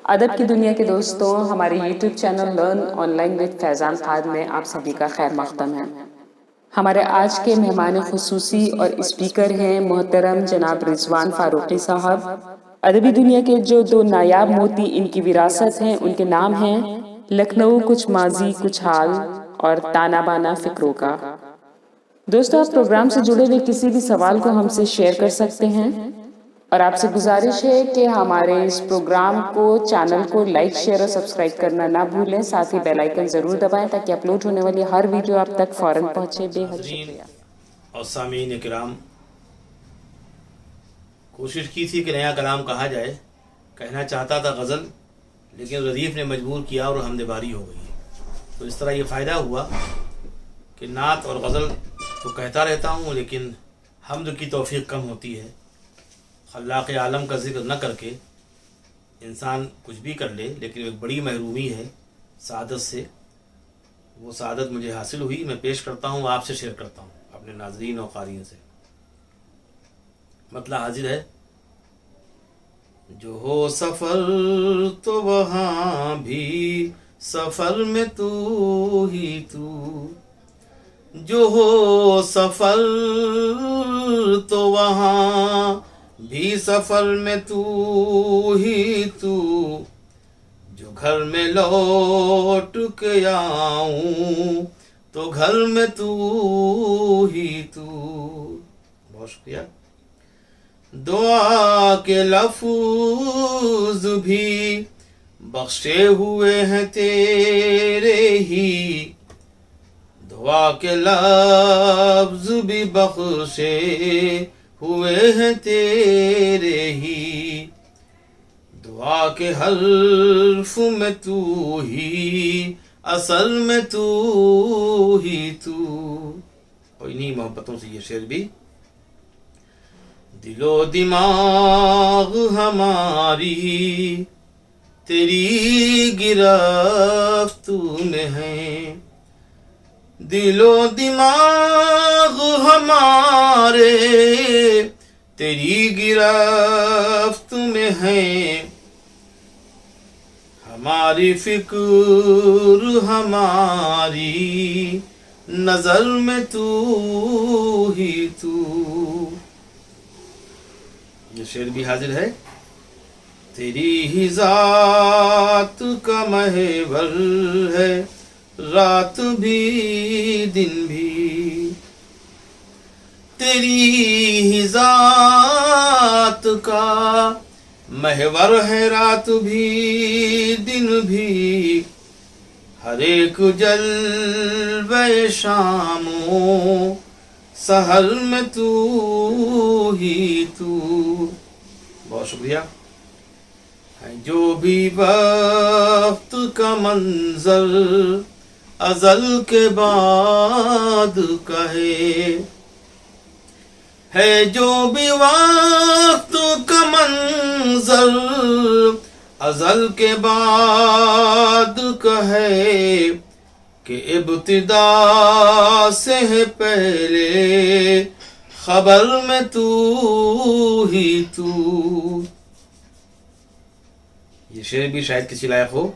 ادب کی دنیا کے دوستوں، ہمارے YouTube channel learn online with Faizan Khan میں آپ سبھی کا خیر مقدم ہے۔ ہمارے آج کے مہمان خصوصی اور اسپیکر ہیں محترم جناب رضوان فاروقی صاحب۔ ادبی دنیا کے جو دو نایاب موتی ان کی وراثت ہیں، ان کے نام ہیں لکھنؤ کچھ ماضی کچھ حال اور تانا بانا فکروں کا۔ دوستو، آپ پروگرام سے جڑے ہوئے کسی بھی سوال کو ہم سے شیئر کر سکتے ہیں، اور آپ سے گزارش ہے کہ ہمارے اس پروگرام کو چینل کو لائک شیئر اور سبسکرائب کرنا نہ بھولیں، ساتھ ہی بیل آئیکن ضرور دبائیں تاکہ اپلوڈ ہونے والی ہر ویڈیو آپ تک فوراً پہنچے۔ بے حد شکریہ۔ اور سامعین کرام، کوشش کی تھی کہ نیا کلام کہا جائے، کہنا چاہتا تھا غزل، لیکن ردیف نے مجبور کیا اور حمد باری ہو گئی۔ تو اس طرح یہ فائدہ ہوا کہ نعت اور غزل تو کہتا رہتا ہوں، لیکن حمد کی توفیق کم ہوتی ہے۔ خلاق عالم کا ذکر نہ کر کے انسان کچھ بھی کر لے، لیکن ایک بڑی محرومی ہے سعادت سے۔ وہ سعادت مجھے حاصل ہوئی، میں پیش کرتا ہوں، آپ سے شیئر کرتا ہوں اپنے ناظرین و قارئین سے۔ مطلع حاضر ہے۔ جو ہو سفر تو وہاں بھی سفر میں تو ہی تو، جو ہو سفر تو وہاں بھی سفر میں تو ہی تو، جو گھر میں لوٹ کے آؤں تو گھر میں تو ہی تو۔ بہت شکریہ۔ دعا کے لفظ بھی بخشے ہوئے ہیں تیرے ہی، دعا کے لفظ بھی بخشے ہوئے ہیں تیرے ہی، دعا کے حرف میں تو ہی، اصل میں تو ہی تو۔ اور انہی محبتوں سے یہ شعر بھی۔ دل و دماغ ہماری تیری گرفت میں ہے، دل و دماغ ہمارے تیری گرفت میں ہے، ہماری فکر ہماری نظر میں تو ہی تو۔ یہ شعر بھی حاضر ہے۔ تیری ہی ذات کا محور ہے رات بھی دن بھی، تیری ہی ذات کا محور ہے رات بھی دن بھی، ہر ایک جلوہ شام و سحر میں تو ہی تو۔ بہت شکریہ۔ جو بھی وقت کا منظر ازل کے بعد کہے، ہے جو بھی وقت کا منظر ازل کے بعد کہے، کہ ابتدا سے ہے پہلے خبر میں تو ہی تو۔ یہ شعر بھی شاید کسی لائق ہو۔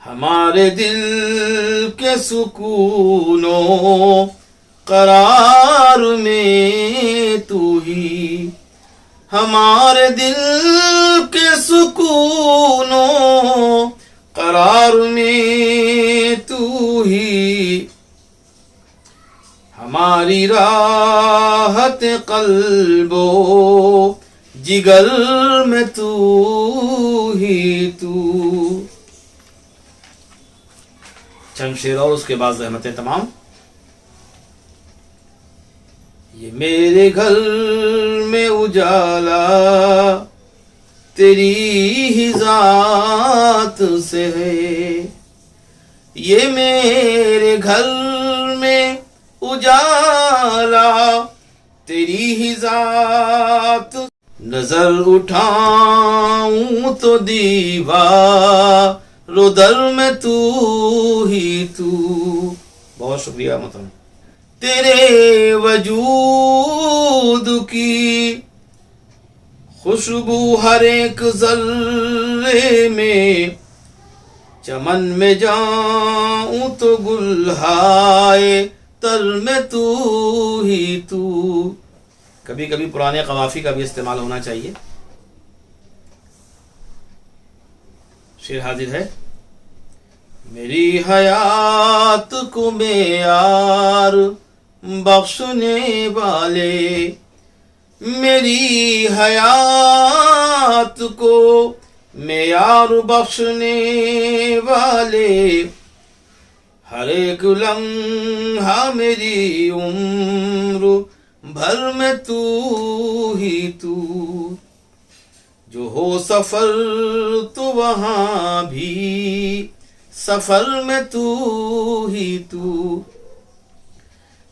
ہمارے دل کے سکون و قرار میں تو ہی، ہمارے دل کے سکون و قرار میں تو ہی، ہماری راحت قلب و جگر میں تو ہی تو۔ چند شعر اور اس کے بعد زحمتیں تمام۔ یہ میرے گھر میں اجالا تیری ہی ذات سے ہے، یہ میرے گھر میں اجالا تیری ہی ذات، نظر اٹھاؤں تو دیوار و در میں تو ہی تو۔ بہت شکریہ محترم۔ تیرے وجود کی خوشبو ہر ایک ذرے غرے میں چمن میں جاؤں تو گلہائے تر میں تو ہی تو. کبھی کبھی پرانے قوافی کا بھی استعمال ہونا چاہیے. شعر حاضر ہے. میری حیات کو معیار بخشنے والے، میری حیات کو معیار بخشنے والے، ہر ایک لمحہ میری عمر بھر میں تو ہی تو. جو ہو سفر تو وہاں بھی سفر میں تو ہی تو.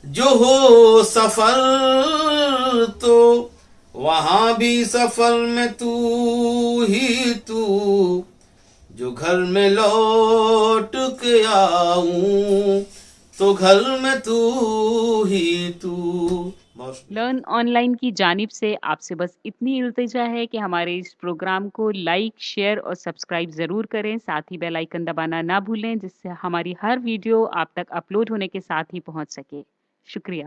جو ہو سفر تو وہاں بھی سفر میں تو ہی تو. جو گھر میں لوٹ کے آؤں تو گھر میں تو ہی تو. لرن آن لائن کی جانب سے آپ سے بس اتنی التجا ہے کہ ہمارے اس پروگرام کو لائک، شیئر اور سبسکرائب ضرور کریں. ساتھ ہی بیل آئیکن دبانا نہ بھولیں، جس سے ہماری ہر ویڈیو آپ تک اپلوڈ ہونے کے ساتھ ہی پہنچ سکے. شکریہ.